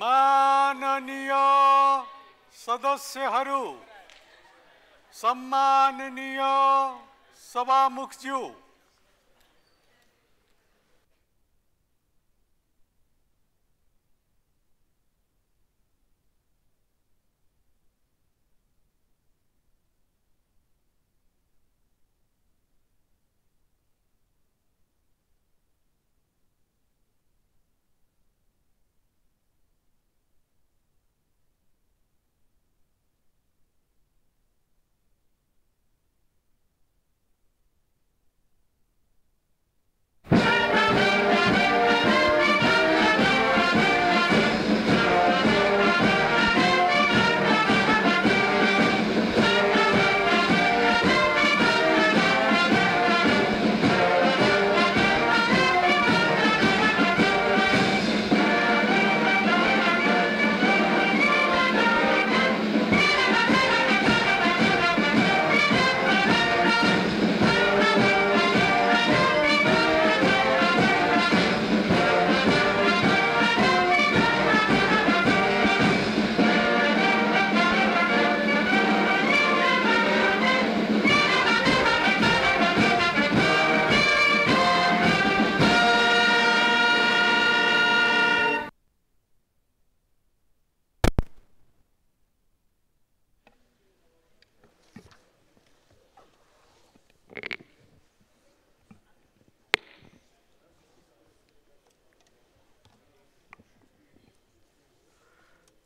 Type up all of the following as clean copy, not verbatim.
माननीय सदस्यहरू, सम्माननीय सभामुखज्यू,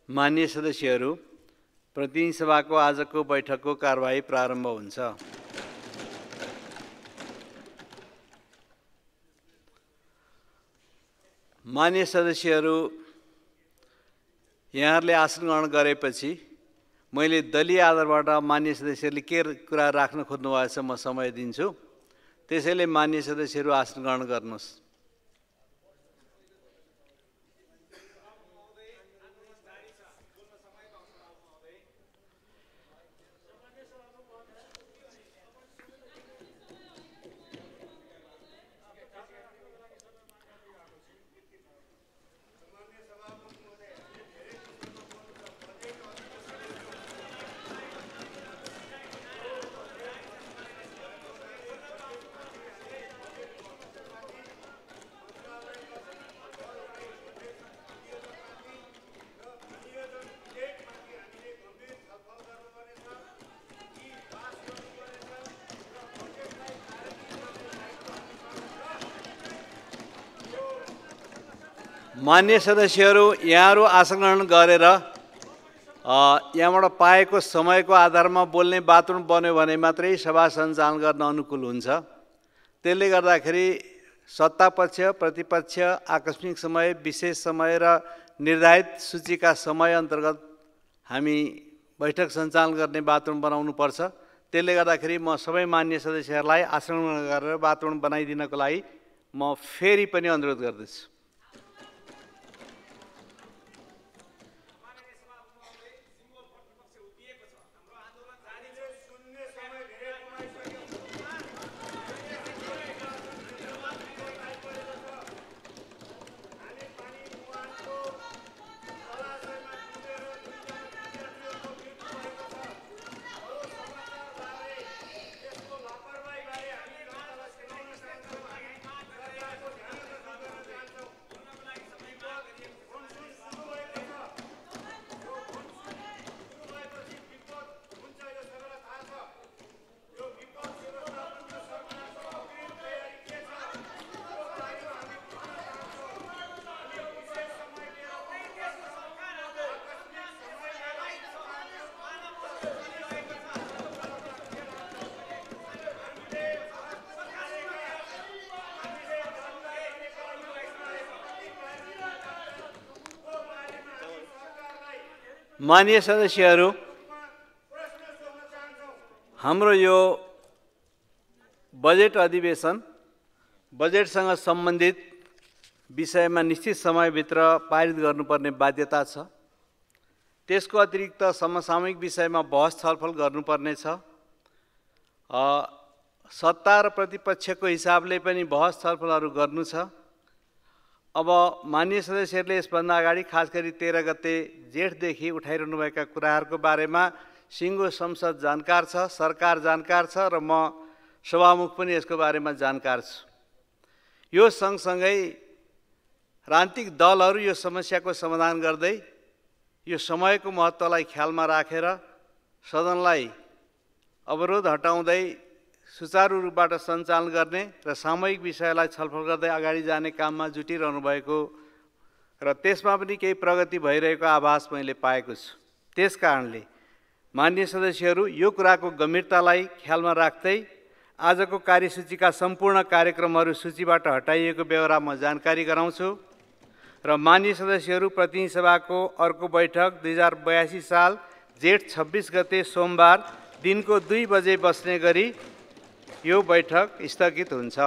माननीय सदस्यहरू, प्रतिनिधि सभाको आजको बैठकको कारबाही प्रारम्भ हुन्छ। माननीय सदस्यहरू, यहाँहरूले आसन ग्रहण गरेपछि मैले दलीय आधारबाट माननीय सदस्यहरूले के कुरा राख्न खोज्नुभएछ म समय दिन्छु। त्यसैले माननीय सदस्यहरू आसन ग्रहण गर्नुहोस्। माननीय सदस्यहरू, यहाँहरू आसन ग्रहण गरेर यहाँबाट पाएको समयको आधारमा बोल्ने वातावरण बन्यो भने मात्रै सभा सञ्चालन गर्न अनुकूल हुन्छ। त्यसले गर्दाखेरि सत्तापक्ष, प्रतिपक्ष, आकस्मिक समय, विशेष समय र निर्धारित सूचीका समय अन्तर्गत हामी बैठक सञ्चालन गर्ने वातावरण बनाउनुपर्छ। त्यसले गर्दाखेरि म सबै माननीय सदस्यहरूलाई आसन ग्रहण गरेर वातावरण बनाइदिनको लागि म फेरि पनि अनुरोध गर्दछु। माननीय सदस्यहरू, हाम्रो यो बजेट अधिवेशन बजेटसँग सम्बन्धित विषयमा निश्चित समयभित्र पारित गर्नुपर्ने बाध्यता छ। त्यसको अतिरिक्त समसामयिक विषयमा बहस छलफल गर्नुपर्ने छ। सत्ता र प्रतिपक्षको हिसाबले पनि बहस छलफलहरू गर्नु छ। अब माननीय सदस्यहरूले यसभन्दा अगाडि खास गरी 13 गते जेठदेखि उठाइरहनुभएका कुराहरूको बारेमा सिङ्गो संसद जानकार छ, सरकार जानकार छ र म सभामुख पनि यसको बारेमा जानकार छु। यो सँगसँगै राजनीतिक दलहरू यो समस्याको समाधान गर्दै यो समयको महत्त्वलाई ख्यालमा राखेर सदनलाई अवरोध हटाउँदै सुचारू रूपबाट सञ्चालन गर्ने र सामूहिक विषयलाई छलफल गर्दै अगाडि जाने काममा जुटिरहनु भएको र त्यसमा पनि केही प्रगति भइरहेको आभास मैले पाएको छु। त्यसकारणले माननीय सदस्यहरू यो कुराको गम्भीरतालाई ख्यालमा राख्दै आजको कार्यसूचीका सम्पूर्ण कार्यक्रमहरू सूचीबाट हटाइएको बेहोरा म जानकारी गराउँछु र माननीय सदस्यहरू प्रतिनिधि सभाको अर्को बैठक 2082 साल जेठ 26 गते सोमबार दिनको 2 बजे बस्ने गरी यो बैठक स्थगित हुन्छ।